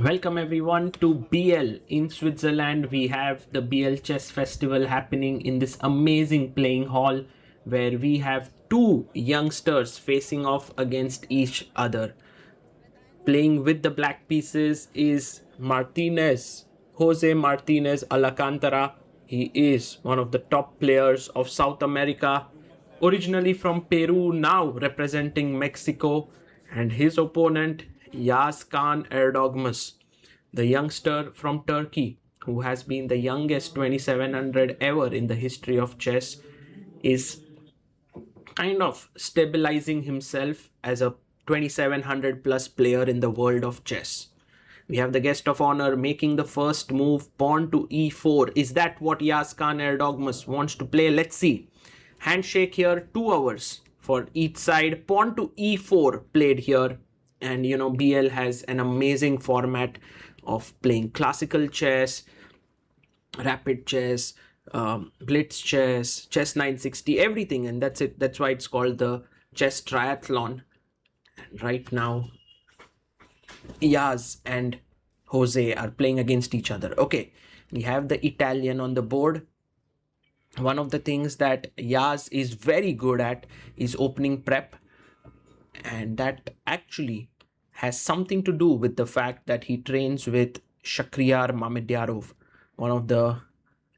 Welcome everyone to Biel in Switzerland. We have the Biel Chess Festival happening in this amazing playing hall where we have two youngsters facing off against each other. Playing with the black pieces is Jose Martinez Alacantara. He is one of the top players of South America, originally from Peru, now representing Mexico, and his opponent Yagiz Kaan Erdogmus, the youngster from Turkey, who has been the youngest 2700 ever in the history of chess, is kind of stabilizing himself as a 2700 plus player in the world of chess. We have the guest of honor making the first move, pawn to e4. Is that what Yagiz Kaan Erdogmus wants to play? Let's see. Handshake here, 2 hours for each side. Pawn to e4 played here. And you know, BL has an amazing format of playing classical chess, rapid chess, blitz chess, chess 960, everything. And that's it. That's why it's called the chess triathlon. And right now, Yaz and Jose are playing against each other. Okay, we have the Italian on the board. One of the things that Yaz is very good at is opening prep, and that actually has something to do with the fact that he trains with Shakhriyar Mamedyarov, one of the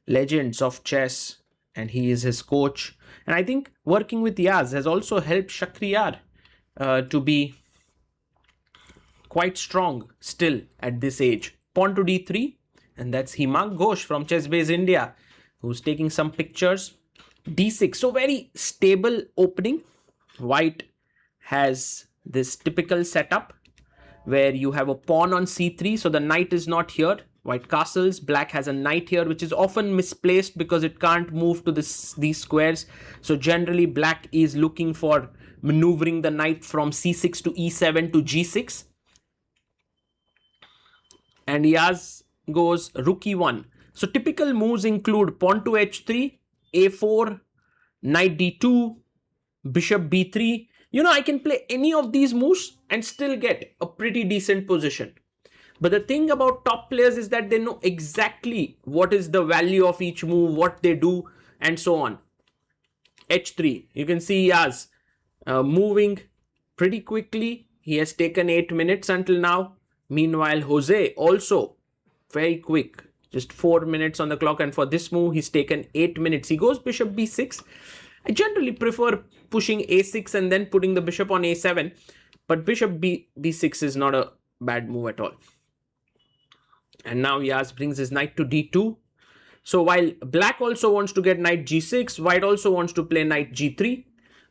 legends of chess, and he is his coach. And I think working with Yaz has also helped Shakhriyar to be quite strong still at this age. Pawn to d3, and that's Himang Ghosh from ChessBase India, who's taking some pictures. d6, so very stable opening. White has this typical setup where you have a pawn on c3, so the knight is not here. White castles, black has a knight here, which is often misplaced because it can't move to these squares. So generally black is looking for maneuvering the knight from c6 to e7 to g6. And Yaz goes rook e1. So typical moves include pawn to h3, a4, knight d2, bishop b3. You know, I can play any of these moves and still get a pretty decent position. But the thing about top players is that they know exactly what is the value of each move, what they do, and so on. h3. You can see Yaz moving pretty quickly. He has taken 8 minutes until now. Meanwhile, Jose also very quick, just 4 minutes on the clock. And for this move, he's taken 8 minutes. He goes bishop b6. I generally prefer pushing a6 and then putting the bishop on a7. But bishop b6 is not a bad move at all. And now Yaz brings his knight to d2. So while black also wants to get knight g6, white also wants to play knight g3.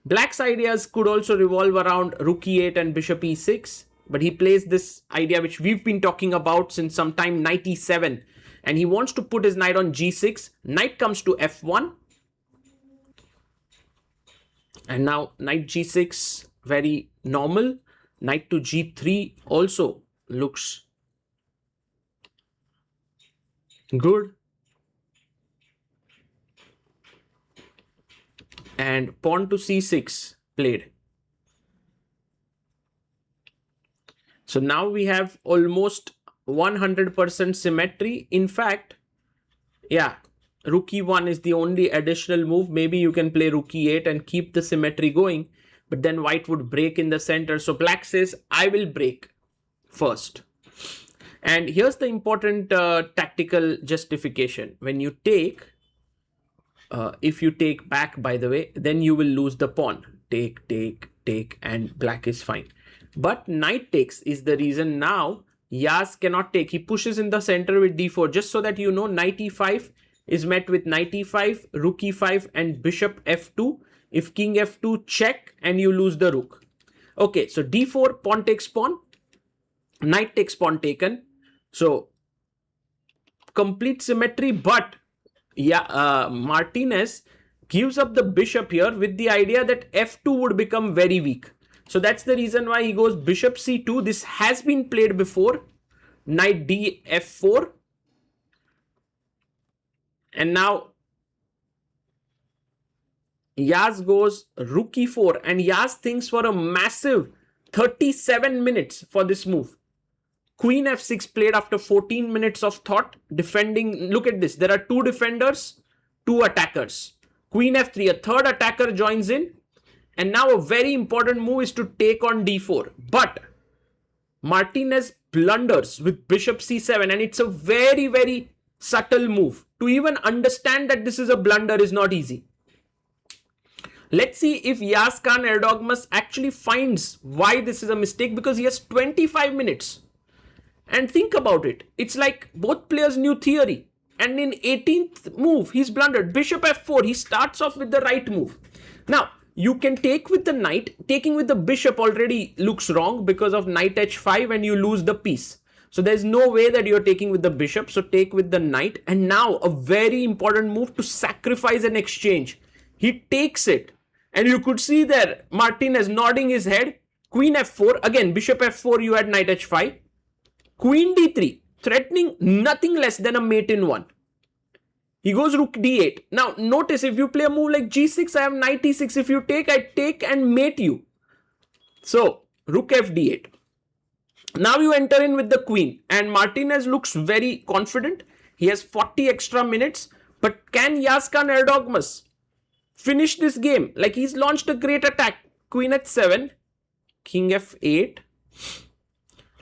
Black's ideas could also revolve around rook e8 and bishop e6. But he plays this idea which we've been talking about since some time, knight e7. And he wants to put his knight on g6. Knight comes to f1. And now knight g6, very normal. Knight to g3 also looks good. And pawn to c6 played. So now we have almost 100% symmetry. In fact, yeah, rook e1 is the only additional move. Maybe you can play rook e8 and keep the symmetry going, but then white would break in the center. So black says, I will break first. And here's the important tactical justification. When you take, if you take back, by the way, then you will lose the pawn. Take, take, take, and black is fine. But knight takes is the reason now Yaz cannot take. He pushes in the center with d4. Just so that you know, knight e5 is met with knight e5, rook e5, and bishop f2. If king f2, check, and you lose the rook. Okay, so d4, pawn takes pawn. Knight takes pawn taken. So, complete symmetry, but yeah, Martinez gives up the bishop here with the idea that f2 would become very weak. So that's the reason why he goes bishop c2. This has been played before. Knight d f4. And now Yaz goes rook e4. And Yaz thinks for a massive 37 minutes for this move. Queen f6 played after 14 minutes of thought, defending. Look at this. There are two defenders, two attackers. Queen f3, a third attacker joins in. And now a very important move is to take on d4. But Martinez blunders with bishop c7, and it's a very, very subtle move. To even understand that this is a blunder is not easy. Let's see if Yagiz Kaan Erdogmus actually finds why this is a mistake, because he has 25 minutes. And think about it. It's like both players knew theory. And in 18th move, he's blundered. Bishop f4, he starts off with the right move. Now, you can take with the knight. Taking with the bishop already looks wrong because of knight h5 and you lose the piece. So there's no way that you're taking with the bishop. So take with the knight. And now a very important move to sacrifice an exchange. He takes it. And you could see there Martinez nodding his head. Queen f4. Again, bishop f4, you had knight h5. Queen d3. Threatening nothing less than a mate in one. He goes rook d8. Now notice, if you play a move like g6, I have knight e6. If you take, I take and mate you. So rook f d8. Now you enter in with the queen, and Martinez looks very confident. He has 40 extra minutes. But can Yagiz Kaan Erdogmus finish this game? Like, he's launched a great attack. Queen h7, king f8.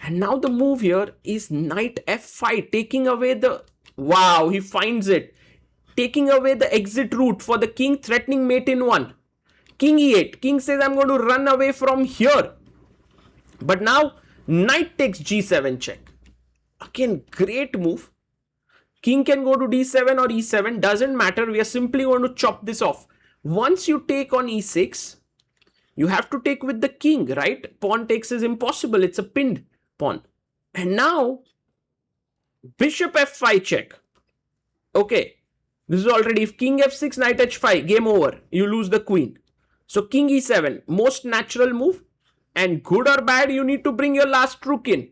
And now the move here is knight f5, taking away the... Wow, he finds it. Taking away the exit route for the king, threatening mate in one. King e8. King says, I'm going to run away from here. But now, knight takes g7 check. Again, great move. King can go to d7 or e7. Doesn't matter. We are simply going to chop this off. Once you take on e6, you have to take with the king, right? Pawn takes is impossible. It's a pinned pawn. And now, bishop f5 check. Okay. This is already, if king f6, knight h5, game over. You lose the queen. So king e7, most natural move. And good or bad, you need to bring your last rook in.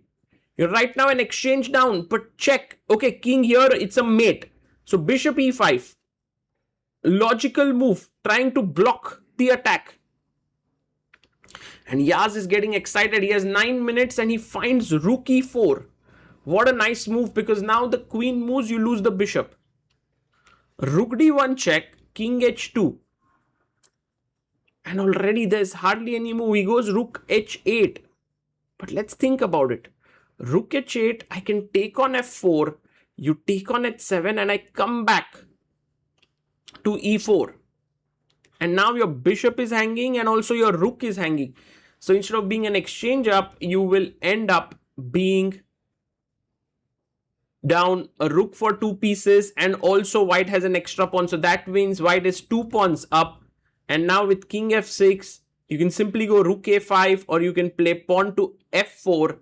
You're right now an exchange down, but check. Okay, king here, it's a mate. So bishop e5. Logical move, trying to block the attack. And Yaz is getting excited. He has 9 minutes and he finds rook e4. What a nice move, because now the queen moves, you lose the bishop. Rook d1 check, king h2. And already there's hardly any move. He goes rook h8. But let's think about it. Rook h8, I can take on f4. You take on h7 and I come back to e4. And now your bishop is hanging and also your rook is hanging. So instead of being an exchange up, you will end up being down a rook for 2 pieces, and also white has an extra pawn. So that means white is 2 pawns up. And now with king f6, you can simply go rook a5, or you can play pawn to f4.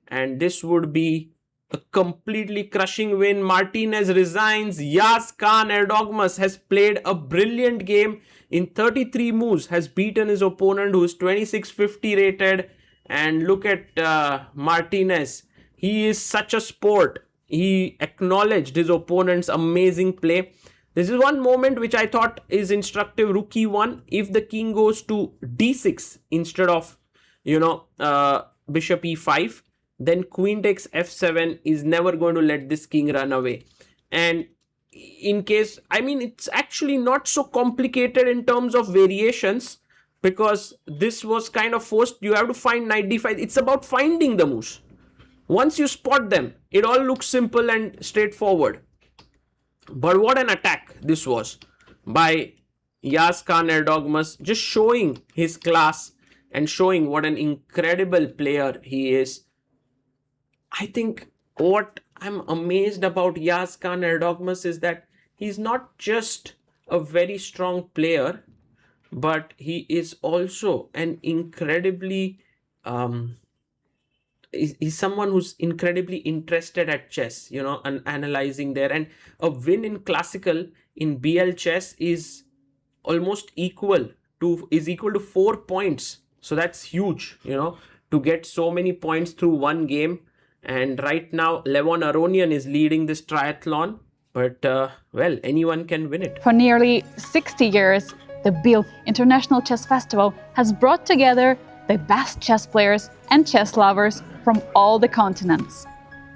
And this would be a completely crushing win. Martinez resigns. Yagiz Kaan Erdogmus has played a brilliant game. In 33 moves, has beaten his opponent, who is 2650 rated. And look at Martinez. He is such a sport. He acknowledged his opponent's amazing play. This is one moment which I thought is instructive. Rook e1. If the king goes to d6 instead of, bishop e5, then queen takes f7 is never going to let this king run away. And in case, it's actually not so complicated in terms of variations, because this was kind of forced. You have to find knight d5. It's about finding the moves. Once you spot them, it all looks simple and straightforward. But what an attack this was by Yagiz Kaan Erdogmus, just showing his class and showing what an incredible player he is. I think what I'm amazed about Yagiz Kaan Erdogmus is that he's not just a very strong player, but he is also an incredibly he's someone who's incredibly interested at chess, and analyzing there. And a win in classical in Biel Chess is almost equal to 4 points. So that's huge, to get so many points through one game. And right now, Levon Aronian is leading this triathlon. But, anyone can win it. For nearly 60 years, the Biel International Chess Festival has brought together the best chess players and chess lovers from all the continents.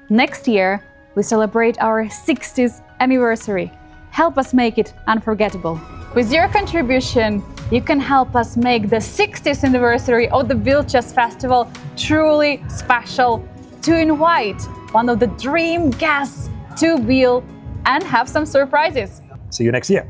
Next year, we celebrate our 60th anniversary. Help us make it unforgettable. With your contribution, you can help us make the 60th anniversary of the Biel Chess Festival truly special, to invite one of the dream guests to Biel and have some surprises. See you next year.